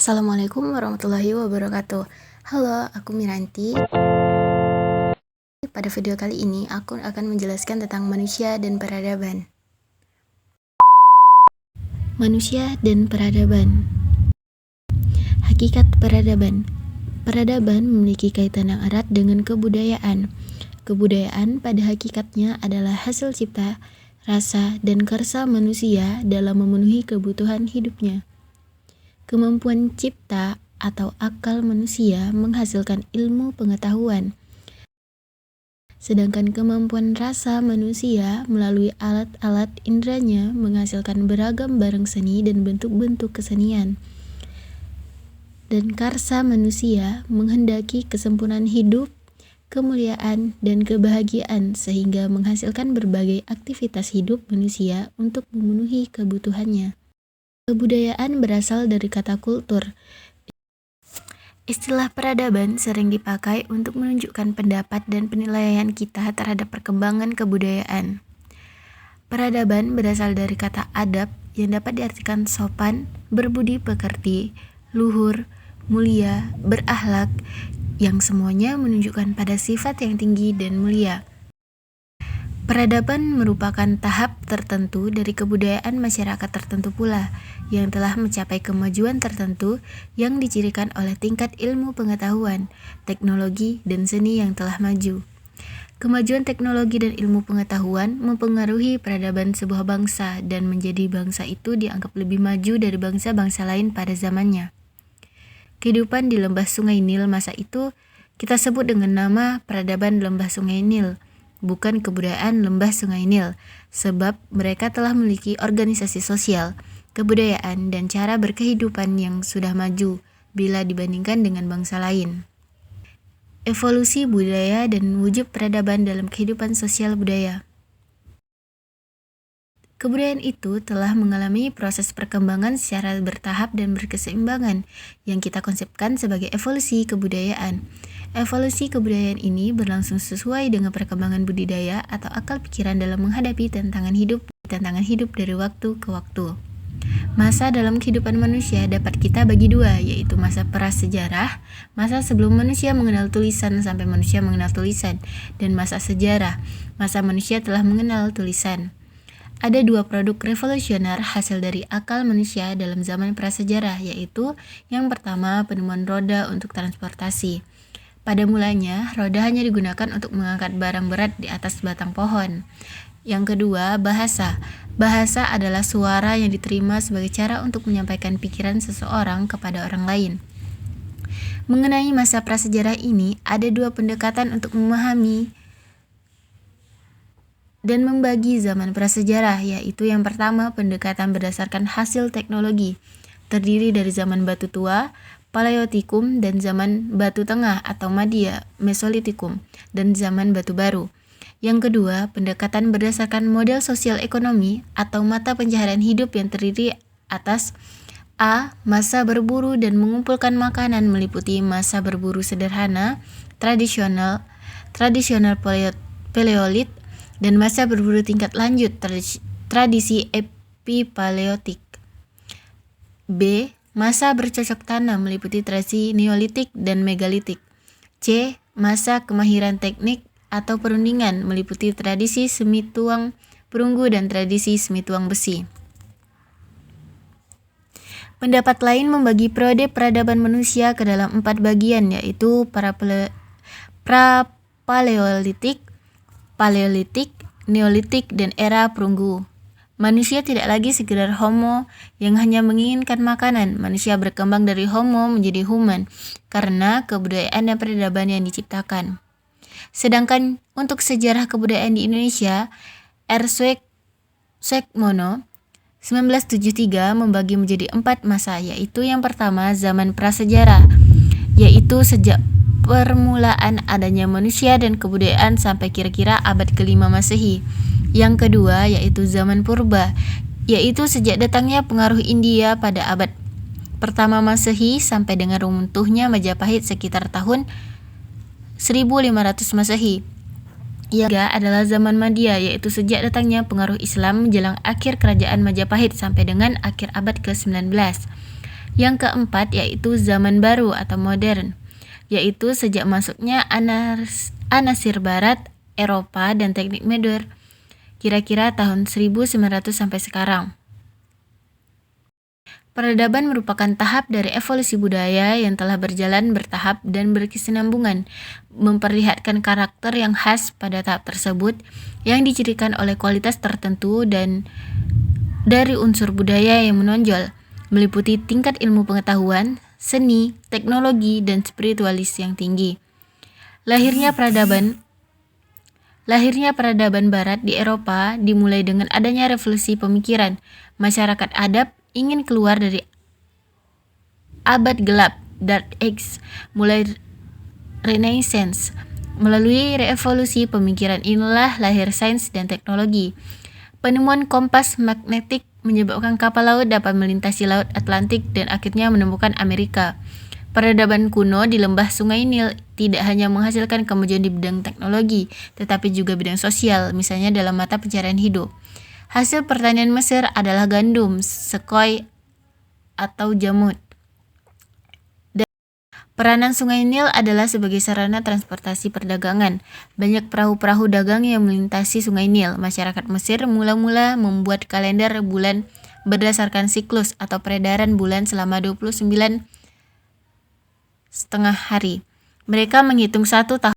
Assalamualaikum warahmatullahi wabarakatuh. Halo, aku Miranti. Pada video kali ini, aku akan menjelaskan tentang manusia dan peradaban. Manusia dan peradaban. Hakikat peradaban. Peradaban memiliki kaitan yang erat dengan kebudayaan. Kebudayaan pada hakikatnya adalah hasil cipta, rasa, dan karsa manusia dalam memenuhi kebutuhan hidupnya. Kemampuan cipta atau akal manusia menghasilkan ilmu pengetahuan. Sedangkan kemampuan rasa manusia melalui alat-alat indranya menghasilkan beragam barang seni dan bentuk-bentuk kesenian. Dan karsa manusia menghendaki kesempurnaan hidup, kemuliaan, dan kebahagiaan sehingga menghasilkan berbagai aktivitas hidup manusia untuk memenuhi kebutuhannya. Kebudayaan berasal dari kata kultur. Istilah peradaban sering dipakai untuk menunjukkan pendapat dan penilaian kita terhadap perkembangan kebudayaan. Peradaban berasal dari kata adab yang dapat diartikan sopan, berbudi pekerti, luhur, mulia, berakhlak, yang semuanya menunjukkan pada sifat yang tinggi dan mulia. Peradaban merupakan tahap tertentu dari kebudayaan masyarakat tertentu pula, yang telah mencapai kemajuan tertentu yang dicirikan oleh tingkat ilmu pengetahuan, teknologi, dan seni yang telah maju. Kemajuan teknologi dan ilmu pengetahuan mempengaruhi peradaban sebuah bangsa dan menjadi bangsa itu dianggap lebih maju dari bangsa-bangsa lain pada zamannya. Kehidupan di lembah Sungai Nil masa itu kita sebut dengan nama peradaban lembah Sungai Nil, bukan kebudayaan lembah Sungai Nil, sebab mereka telah memiliki organisasi sosial, kebudayaan, dan cara berkehidupan yang sudah maju bila dibandingkan dengan bangsa lain. Evolusi budaya dan wujud peradaban dalam kehidupan sosial budaya. Kebudayaan itu telah mengalami proses perkembangan secara bertahap dan berkeseimbangan yang kita konsepkan sebagai evolusi kebudayaan. Evolusi kebudayaan ini berlangsung sesuai dengan perkembangan budidaya atau akal pikiran dalam menghadapi tantangan hidup dari waktu ke waktu. Masa dalam kehidupan manusia dapat kita bagi dua, yaitu masa prasejarah, masa sebelum manusia mengenal tulisan sampai manusia mengenal tulisan, dan masa sejarah, masa manusia telah mengenal tulisan. Ada dua produk revolusioner hasil dari akal manusia dalam zaman prasejarah, yaitu yang pertama penemuan roda untuk transportasi. Pada mulanya, roda hanya digunakan untuk mengangkat barang berat di atas batang pohon. Yang kedua, bahasa. Bahasa adalah suara yang diterima sebagai cara untuk menyampaikan pikiran seseorang kepada orang lain. Mengenai masa prasejarah ini, ada dua pendekatan untuk memahami dan membagi zaman prasejarah, yaitu yang pertama pendekatan berdasarkan hasil teknologi, terdiri dari zaman batu tua, Paleotikum, dan zaman batu tengah atau Madia, Mesolitikum, dan zaman batu baru. Yang kedua, pendekatan berdasarkan model sosial ekonomi atau mata pencaharian hidup yang terdiri atas A. Masa berburu dan mengumpulkan makanan meliputi masa berburu sederhana, tradisional Paleolit, dan masa berburu tingkat lanjut tradisi epipaleotik. B. Masa bercocok tanam meliputi tradisi neolitik dan megalitik. C. Masa kemahiran teknik atau perundingan meliputi tradisi semi tuang perunggu dan tradisi semi tuang besi. Pendapat lain membagi periode peradaban manusia ke dalam 4 bagian, yaitu pra-paleolitik, Paleolitik, Neolitik, dan era perunggu. Manusia tidak lagi sekedar homo yang hanya menginginkan makanan. Manusia berkembang dari homo menjadi human karena kebudayaan dan peradaban yang diciptakan. Sedangkan untuk sejarah kebudayaan di Indonesia, R. Sukmono 1973 membagi menjadi 4 masa, yaitu yang pertama zaman prasejarah, yaitu sejak permulaan adanya manusia dan kebudayaan sampai kira-kira abad ke-5 Masehi. Yang kedua yaitu zaman purba, yaitu sejak datangnya pengaruh India pada abad pertama Masehi sampai dengan runtuhnya Majapahit sekitar tahun 1500 Masehi. Yang ketiga adalah zaman Madia, yaitu sejak datangnya pengaruh Islam menjelang akhir kerajaan Majapahit sampai dengan akhir abad ke-19. Yang keempat yaitu zaman baru atau modern, yaitu sejak masuknya anasir barat, Eropa, dan teknik modern kira-kira tahun 1900 sampai sekarang. Peradaban merupakan tahap dari evolusi budaya yang telah berjalan bertahap dan berkesinambungan, memperlihatkan karakter yang khas pada tahap tersebut yang dicirikan oleh kualitas tertentu dan dari unsur budaya yang menonjol, meliputi tingkat ilmu pengetahuan, seni, teknologi, dan spiritualis yang tinggi. Lahirnya peradaban barat di Eropa dimulai dengan adanya revolusi pemikiran. Masyarakat adat ingin keluar dari abad gelap, Dark Age, mulai Renaissance. Melalui revolusi pemikiran inilah lahir sains dan teknologi. Penemuan kompas magnetik menyebabkan kapal laut dapat melintasi Laut Atlantik dan akhirnya menemukan Amerika. Peradaban kuno di lembah Sungai Nil tidak hanya menghasilkan kemajuan di bidang teknologi, tetapi juga bidang sosial, misalnya dalam mata pencarian hidup. Hasil pertanian Mesir adalah gandum, sekoi, atau jamut. Peranan Sungai Nil adalah sebagai sarana transportasi perdagangan. Banyak perahu-perahu dagang yang melintasi Sungai Nil. Masyarakat Mesir mula-mula membuat kalender bulan berdasarkan siklus atau peredaran bulan selama 29,5 hari. Mereka menghitung 1 tahun